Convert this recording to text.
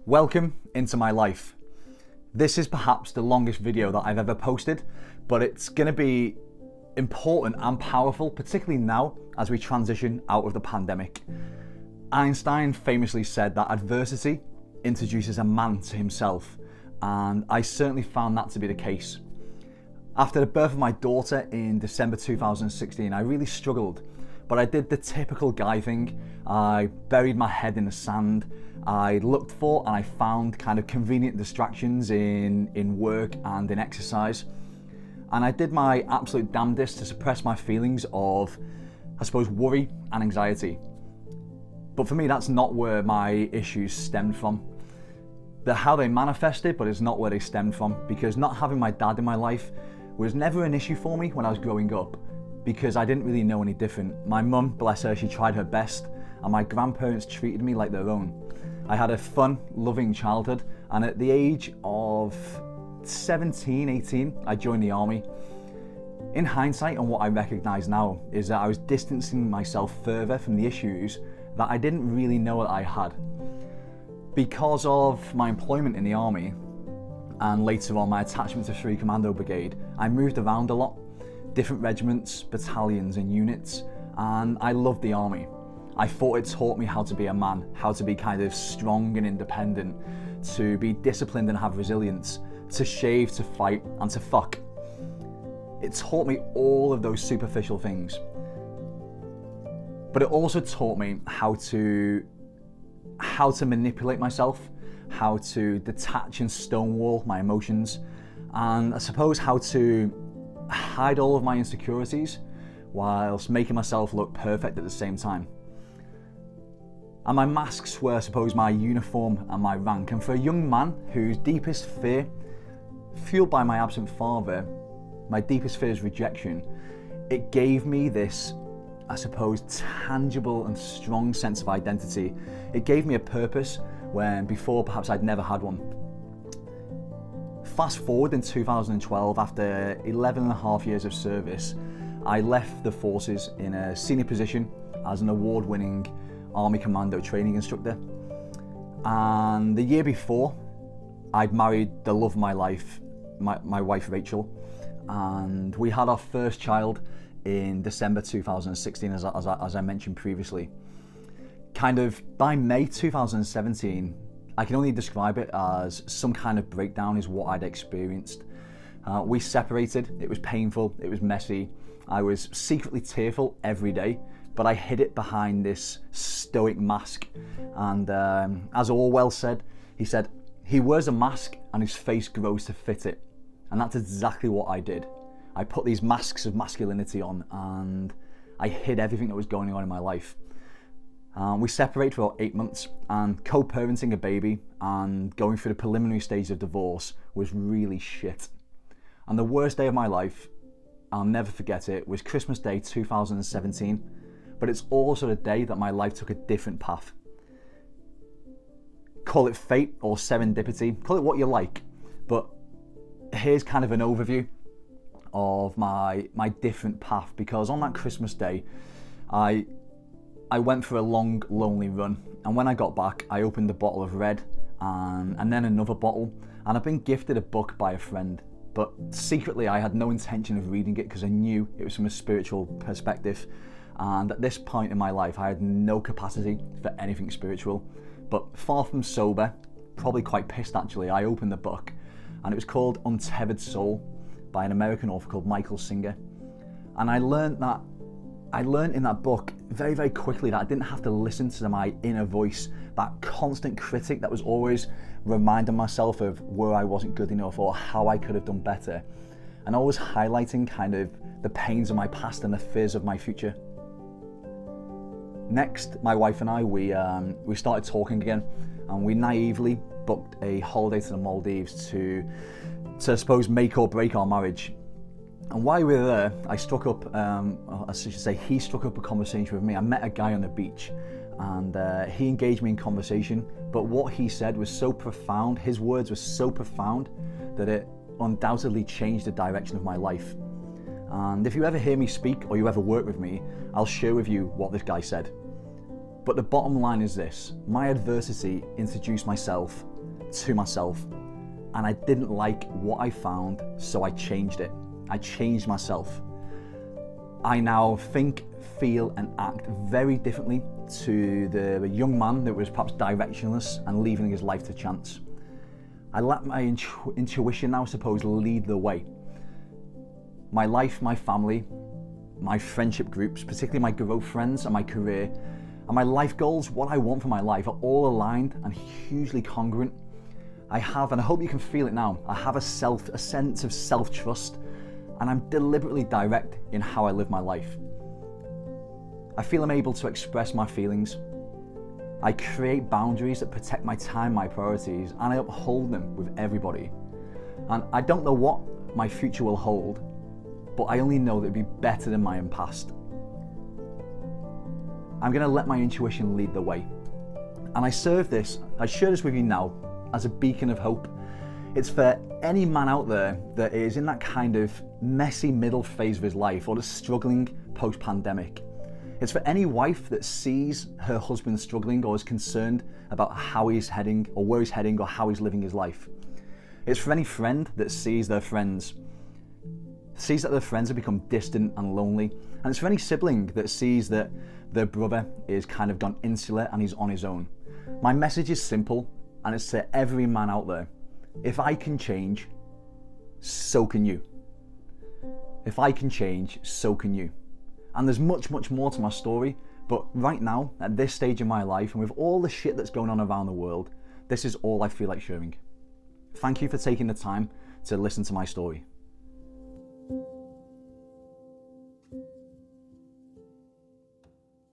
Welcome into my life. This is perhaps the longest video that I've ever posted, but it's going to be important and powerful, particularly now as we transition out of the pandemic. Einstein famously said that adversity introduces a man to himself, and I certainly found that to be the case. After the birth of my daughter in December 2016, I really struggled, but I did the typical guy thing. I buried my head in the sand. I looked for and I found kind of convenient distractions in work and in exercise. And I did my absolute damnedest to suppress my feelings of, I suppose, worry and anxiety. But for me, that's not where my issues stemmed from. They're how they manifested, but it's not where they stemmed from, because not having my dad in my life was never an issue for me when I was growing up, because I didn't really know any different. My mum, bless her, she tried her best, and my grandparents treated me like their own. I had a fun, loving childhood, and at the age of 17, 18, I joined the army. In hindsight, and what I recognise now, is that I was distancing myself further from the issues that I didn't really know that I had. Because of my employment in the army, and later on my attachment to 3 Commando Brigade, I moved around a lot, different regiments, battalions and units, and I loved the army. I thought it taught me how to be a man, how to be kind of strong and independent, to be disciplined and have resilience, to shave, to fight, and to fuck. It taught me all of those superficial things. But it also taught me how to manipulate myself, how to detach and stonewall my emotions, and I suppose how to hide all of my insecurities whilst making myself look perfect at the same time. And my masks were, I suppose, my uniform and my rank. And for a young man whose deepest fear, fueled by my absent father, my deepest fear is rejection, it gave me this, I suppose, tangible and strong sense of identity. It gave me a purpose when before perhaps I'd never had one. Fast forward in 2012, after 11 and a half years of service, I left the forces in a senior position as an award-winning Army Commando training instructor. And the year before, I'd married the love of my life, my wife Rachel, and we had our first child in December 2016, as I mentioned previously. Kind of by May 2017, I can only describe it as some kind of breakdown is what I'd experienced. We separated, it was painful, it was messy. I was secretly tearful every day, but I hid it behind this stoic mask. And as Orwell said, he said, he wears a mask and his face grows to fit it. And that's exactly what I did. I put these masks of masculinity on and I hid everything that was going on in my life. We separated for about 8 months, and co-parenting a baby and going through the preliminary stage of divorce was really shit. And the worst day of my life, I'll never forget it, was Christmas Day 2017, but it's also the day that my life took a different path. Call it fate or serendipity, call it what you like, but here's kind of an overview of my different path, because on that Christmas Day, I went for a long, lonely run, and when I got back, I opened a bottle of red and then another bottle, and I've been gifted a book by a friend, but secretly I had no intention of reading it because I knew it was from a spiritual perspective, and at this point in my life, I had no capacity for anything spiritual. But far from sober, probably quite pissed actually, I opened the book, and it was called Untethered Soul by an American author called Michael Singer, and I learned in that book very, very quickly that I didn't have to listen to my inner voice, that constant critic that was always reminding myself of where I wasn't good enough or how I could have done better, and always highlighting kind of the pains of my past and the fears of my future. Next, my wife and I, we started talking again, and we naively booked a holiday to the Maldives to I suppose make or break our marriage. And while we were there, I struck up, I should say, he struck up a conversation with me. I met a guy on the beach, and he engaged me in conversation, but what he said was so profound, his words were so profound, that it undoubtedly changed the direction of my life. And if you ever hear me speak, or you ever work with me, I'll share with you what this guy said. But the bottom line is this: my adversity introduced myself to myself, and I didn't like what I found, so I changed it. I changed myself. I now think, feel and act very differently to the young man that was perhaps directionless and leaving his life to chance. I let my intuition now, I suppose, lead the way. My life, my family, my friendship groups, particularly my growth friends and my career, and my life goals, what I want for my life, are all aligned and hugely congruent. I have, and I hope you can feel it now, I have a sense of self-trust, and I'm deliberately direct in how I live my life. I feel I'm able to express my feelings. I create boundaries that protect my time, my priorities, and I uphold them with everybody. And I don't know what my future will hold, but I only know that it'll be better than my past. I'm going to let my intuition lead the way. And I share this with you now as a beacon of hope. It's for any man out there that is in that kind of messy middle phase of his life or that's struggling post-pandemic. It's for any wife that sees her husband struggling or is concerned about how he's heading or where he's heading or how he's living his life. It's for any friend that sees that their friends have become distant and lonely. And it's for any sibling that sees that their brother is kind of gone insular and he's on his own. My message is simple, and it's to every man out there. If I can change, so can you. If I can change, so can you. And there's much, much more to my story, but right now, at this stage in my life, and with all the shit that's going on around the world, this is all I feel like sharing. Thank you for taking the time to listen to my story.